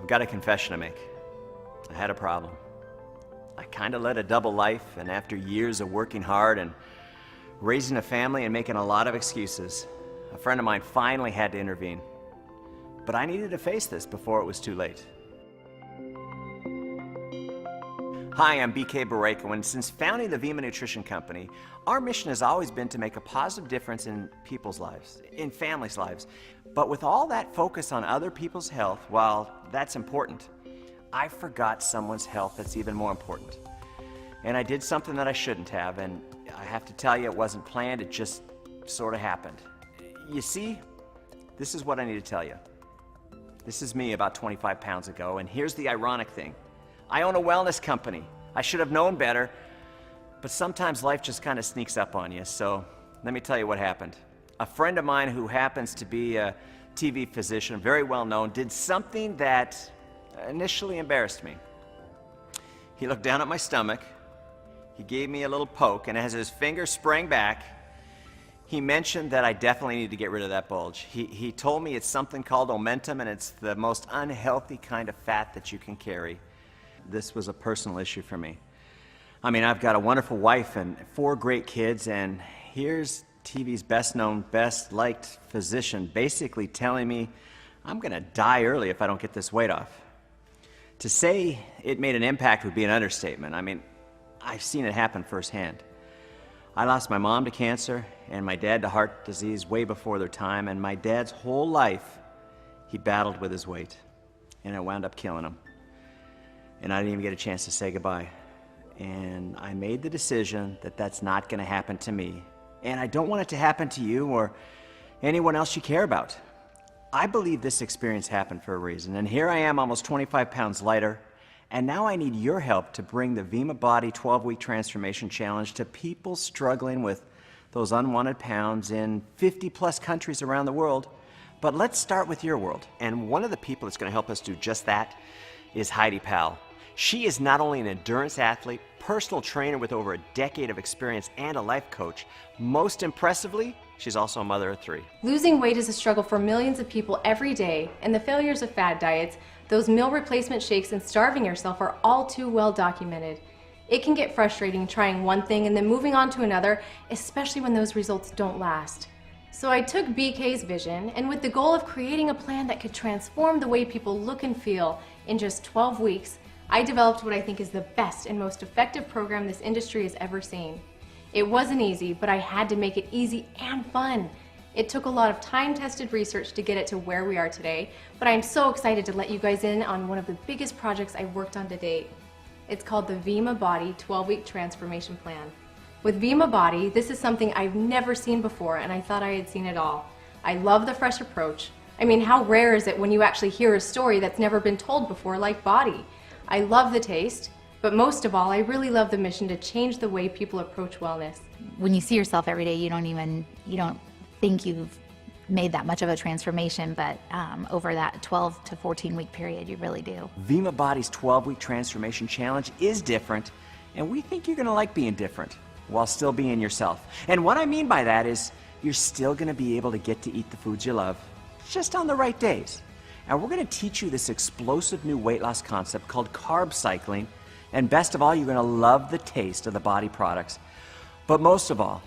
I've got a confession to make. I had a problem. I kind of led a double life, and after years of working hard and raising a family and making a lot of excuses, a friend of mine finally had to intervene. But I needed to face this before it was too late. Hi, I'm BK Barreco, and since founding the Vima Nutrition Company, our mission has always been to make a positive difference in people's lives, in families' lives. But with all that focus on other people's health, while that's important, I forgot someone's health that's even more important. And I did something that I shouldn't have, and I have to tell you, it wasn't planned, it just sort of happened. You see, this is what I need to tell you. This is me about 25 pounds ago, and here's the ironic thing. I own a wellness company. I should have known better, but sometimes life just kind of sneaks up on you, so let me tell you what happened. A friend of mine who happens to be a TV physician, very well known, did something that initially embarrassed me. He looked down at my stomach, he gave me a little poke, and as his finger sprang back, he mentioned that I definitely need to get rid of that bulge. He told me it's something called omentum, and it's the most unhealthy kind of fat that you can carry. This was a personal issue for me. I mean, I've got a wonderful wife and 4 great kids, and here's TV's best known, best liked physician basically telling me I'm gonna die early if I don't get this weight off. To say it made an impact would be an understatement. I mean, I've seen it happen firsthand. I lost my mom to cancer and my dad to heart disease way before their time, and my dad's whole life he battled with his weight, and it wound up killing him. And I didn't even get a chance to say goodbye. And I made the decision that that's not going to happen to me. And I don't want it to happen to you or anyone else you care about. I believe this experience happened for a reason. And here I am, almost 25 pounds lighter. And now I need your help to bring the Vima Body 12-Week Transformation Challenge to people struggling with those unwanted pounds in 50+ countries around the world. But let's start with your world. And one of the people that's going to help us do just that is Heidi Powell. She is not only an endurance athlete, personal trainer with over a decade of experience, and a life coach. Most impressively, she's also a mother of 3. Losing weight is a struggle for millions of people every day, and the failures of fad diets, those meal replacement shakes, and starving yourself are all too well documented. It can get frustrating trying one thing and then moving on to another, especially when those results don't last. So I took BK's vision, and with the goal of creating a plan that could transform the way people look and feel in just 12 weeks, I developed what I think is the best and most effective program this industry has ever seen. It wasn't easy, but I had to make it easy and fun. It took a lot of time-tested research to get it to where we are today, but I'm so excited to let you guys in on one of the biggest projects I've worked on to date. It's called the Vima Body 12-Week Transformation Plan. With Vima Body, this is something I've never seen before, and I thought I had seen it all. I love the fresh approach. I mean, how rare is it when you actually hear a story that's never been told before, like Body? I love the taste, but most of all, I really love the mission to change the way people approach wellness. When you see yourself every day, you don't think you've made that much of a transformation, but over that 12 to 14 week period, you really do. Vima Body's 12-Week Transformation Challenge is different, and we think you're gonna like being different while still being yourself. And what I mean by that is you're still gonna be able to get to eat the foods you love, just on the right days. And we're going to teach you this explosive new weight loss concept called carb cycling. And best of all, you're going to love the taste of the Body products. But most of all,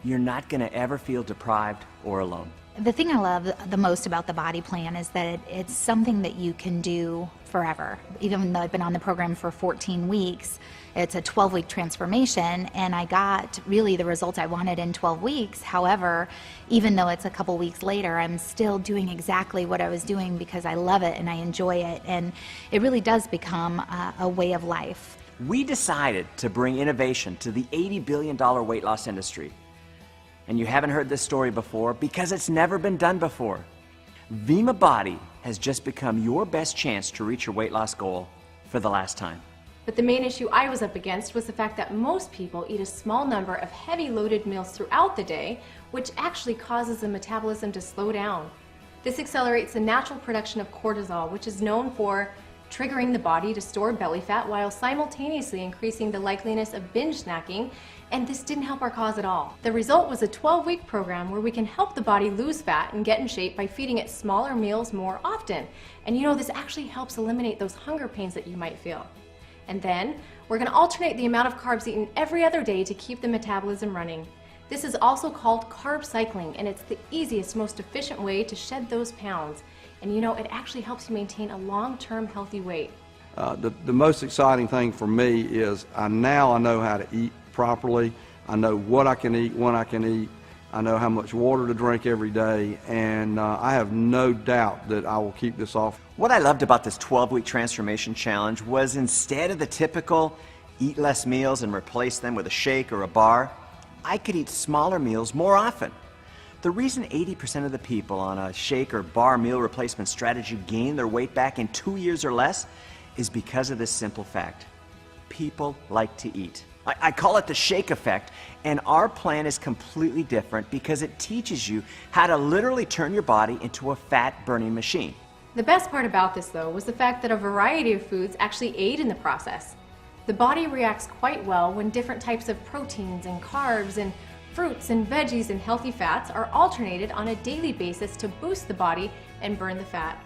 you're not going to ever feel deprived or alone. The thing I love the most about the Body plan is that it's something that you can do forever. Even though I've been on the program for 14 weeks, it's a 12-week transformation, and I got really the results I wanted in 12 weeks. However, even though it's a couple weeks later, I'm still doing exactly what I was doing because I love it and I enjoy it, and it really does become a way of life. We decided to bring innovation to the $80 billion weight loss industry. And you haven't heard this story before because it's never been done before. Vima Body has just become your best chance to reach your weight loss goal for the last time. But the main issue I was up against was the fact that most people eat a small number of heavy loaded meals throughout the day, which actually causes the metabolism to slow down. This accelerates the natural production of cortisol, which is known for triggering the body to store belly fat while simultaneously increasing the likeliness of binge snacking, and this didn't help our cause at all. The result was a 12-week program where we can help the body lose fat and get in shape by feeding it smaller meals more often. And you know, this actually helps eliminate those hunger pains that you might feel. And then, we're going to alternate the amount of carbs eaten every other day to keep the metabolism running. This is also called carb cycling, and it's the easiest, most efficient way to shed those pounds. And you know, it actually helps you maintain a long-term healthy weight. The most exciting thing for me is now I know how to eat properly. I know what I can eat, when I can eat. I know how much water to drink every day, and I have no doubt that I will keep this off. What I loved about this 12-week transformation challenge was instead of the typical eat less meals and replace them with a shake or a bar, I could eat smaller meals more often. The reason 80% of the people on a shake or bar meal replacement strategy gain their weight back in 2 years or less is because of this simple fact. People like to eat. I call it the shake effect, and our plan is completely different because it teaches you how to literally turn your body into a fat-burning machine. The best part about this, though, was the fact that a variety of foods actually aid in the process. The body reacts quite well when different types of proteins and carbs and fruits and veggies and healthy fats are alternated on a daily basis to boost the body and burn the fat.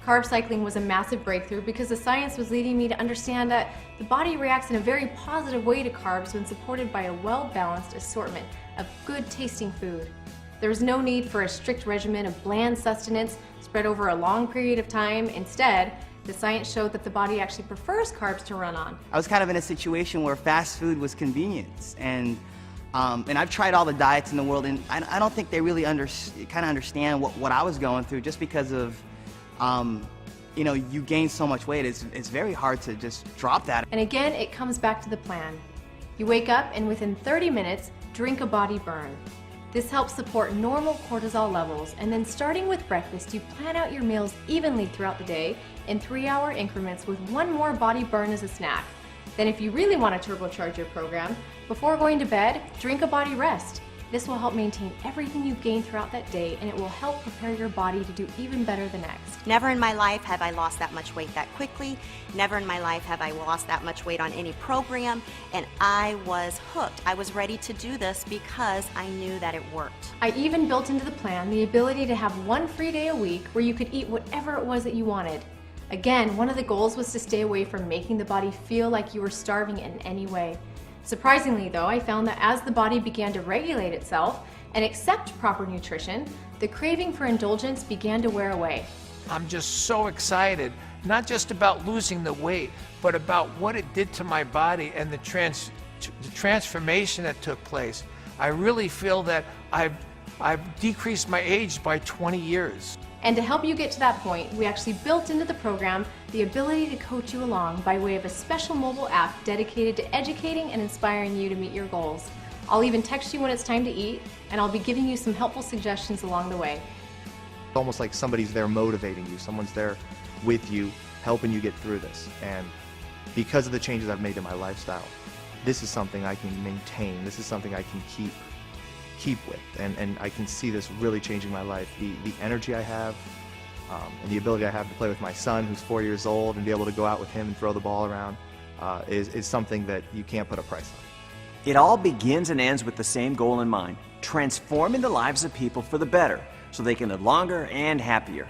Carb cycling was a massive breakthrough because the science was leading me to understand that the body reacts in a very positive way to carbs when supported by a well-balanced assortment of good-tasting food. There was no need for a strict regimen of bland sustenance spread over a long period of time. Instead, the science showed that the body actually prefers carbs to run on. I was kind of in a situation where fast food was convenience, and I've tried all the diets in the world, and I don't think they really understand what I was going through, just because of you know, you gain so much weight, it's very hard to just drop that. And again, it comes back to the plan. You wake up and within 30 minutes, drink a body burn. This helps support normal cortisol levels, and then starting with breakfast, you plan out your meals evenly throughout the day in 3-hour increments with one more body burn as a snack. Then if you really want to turbocharge your program, before going to bed, drink a body rest. This will help maintain everything you gain throughout that day, and it will help prepare your body to do even better the next. Never in my life have I lost that much weight that quickly. Never in my life have I lost that much weight on any program, and I was hooked. I was ready to do this because I knew that it worked. I even built into the plan the ability to have one free day a week where you could eat whatever it was that you wanted. Again, one of the goals was to stay away from making the body feel like you were starving it in any way. Surprisingly though, I found that as the body began to regulate itself and accept proper nutrition, the craving for indulgence began to wear away. I'm just so excited, not just about losing the weight, but about what it did to my body and the transformation that took place. I really feel that I've decreased my age by 20 years. And to help you get to that point, we actually built into the program the ability to coach you along by way of a special mobile app dedicated to educating and inspiring you to meet your goals. I'll even text you when it's time to eat, and I'll be giving you some helpful suggestions along the way. It's almost like somebody's there motivating you, someone's there with you, helping you get through this. And because of the changes I've made to my lifestyle, this is something I can maintain, this is something I can keep with, and I can see this really changing my life. The energy I have, and the ability I have to play with my son, who's 4 years old, and be able to go out with him and throw the ball around, is something that you can't put a price on. It all begins and ends with the same goal in mind: transforming the lives of people for the better so they can live longer and happier.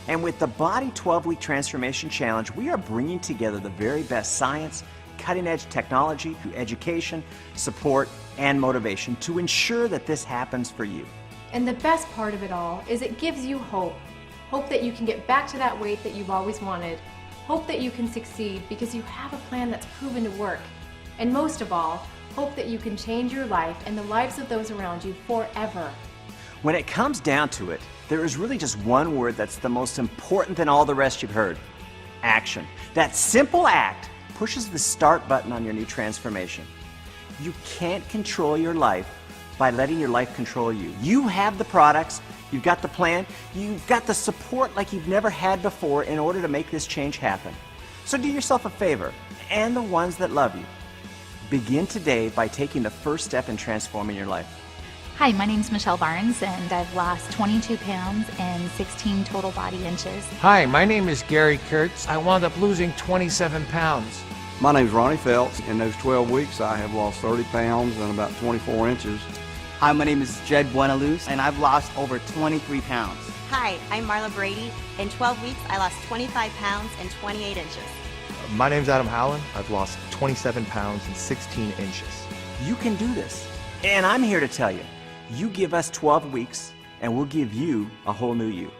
And with the Body 12-Week Transformation Challenge, we are bringing together the very best science, cutting-edge technology, education, support, and motivation to ensure that this happens for you. And the best part of it all is it gives you hope. Hope that you can get back to that weight that you've always wanted. Hope that you can succeed because you have a plan that's proven to work. And most of all, hope that you can change your life and the lives of those around you forever. When it comes down to it, there is really just one word that's the most important than all the rest you've heard: action. That simple act pushes the start button on your new transformation. You can't control your life by letting your life control you. You have the products, you've got the plan, you've got the support like you've never had before in order to make this change happen. So do yourself a favor, and the ones that love you. Begin today by taking the first step in transforming your life. Hi, my name's Michelle Barnes, and I've lost 22 pounds and 16 total body inches. Hi, my name is Gary Kurtz. I wound up losing 27 pounds. My name's Ronnie Phelps. In those 12 weeks, I have lost 30 pounds and about 24 inches. Hi, my name is Jed Buenaluz, and I've lost over 23 pounds. Hi, I'm Marla Brady. In 12 weeks, I lost 25 pounds and 28 inches. My name's Adam Howland. I've lost 27 pounds and 16 inches. You can do this. And I'm here to tell you, you give us 12 weeks and we'll give you a whole new you.